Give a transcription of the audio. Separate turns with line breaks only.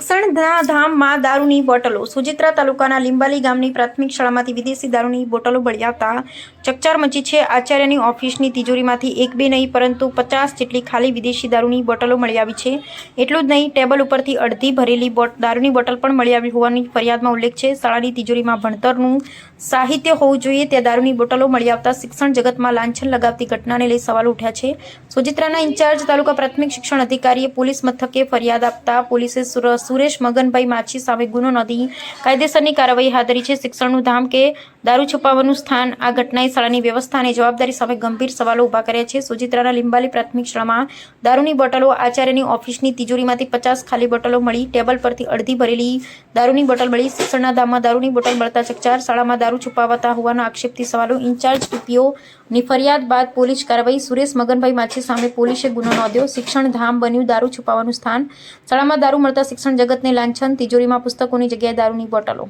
શિક્ષણના ધામમાં દારૂની બોટલો. સોજિત્રા તાલુકાના લીંબાલી ગામની પ્રાથમિક શાળામાંથી વિદેશી દારૂની બોટલો મળી આવતા ચકચાર મચી છે. આચાર્યની ઓફિસની તિજોરીમાંથી એક બે નહીં પરંતુ 50 જેટલી ખાલી વિદેશી દારૂની બોટલો મળી આવી છે. એટલું જ નહીં, ટેબલ ઉપરથી અડધી ભરેલી દારૂની બોટલ પણ મળી આવી હોવાની ફરિયાદમાં ઉલ્લેખ છે. શાળાની તિજોરીમાં ભણતરનું સાહિત્ય હોવું જોઈએ ત્યાં દારૂની બોટલો મળી આવતા શિક્ષણ જગતમાં લાંછન લગાવતી ઘટનાને લઈ સવાલો ઉઠ્યા છે. સોજિત્રાના ઇન્ચાર્જ તાલુકા પ્રાથમિક શિક્ષણ અધિકારીએ પોલીસ મથકે ફરિયાદ આપતા પોલીસે સુરેશ મગનભાઈ માછી સામે ગુનો નોંધી કાયદેસરની કાર્યવાહી હાથ ધરી છે. શિક્ષણનું ધામ કે દારૂ છુપાવવાનું સ્થાન? આ ઘટનાએ શાળાની વ્યવસ્થા અને જવાબદારી સામે ગંભીર સવાલો ઉભા કર્યા છે. સોજિત્રાના લીંબાલી પ્રાથમિક શાળામાં દારૂની બોટલો. આચાર્યની ઓફિસની તિજોરીમાંથી 50 ખાલી બોટલો મળી. ટેબલ પરથી અડધી ભરેલી દારૂની બોટલ મળી. શિક્ષણના ધામમાં દારૂની બોટલ મળતા ચકચાર. શાળામાં દારૂ છુપાવતા હોવાના આક્ષેપથી સવાલો. ઇન્ચાર્જ ટીપીઓ ની ફરિયાદ બાદ પોલીસ કાર્યવાહી. સુરેશ મગનભાઈ માછી સામે પોલીસે ગુનો નોંધ્યો. શિક્ષણ ધામ બન્યું દારૂ છુપાવવાનું સ્થાન. શાળામાં દારૂ મળતા શિક્ષણ જગતને લાંછન. તિજોરીમાં પુસ્તકોની જગ્યાએ દારૂની બોટલો.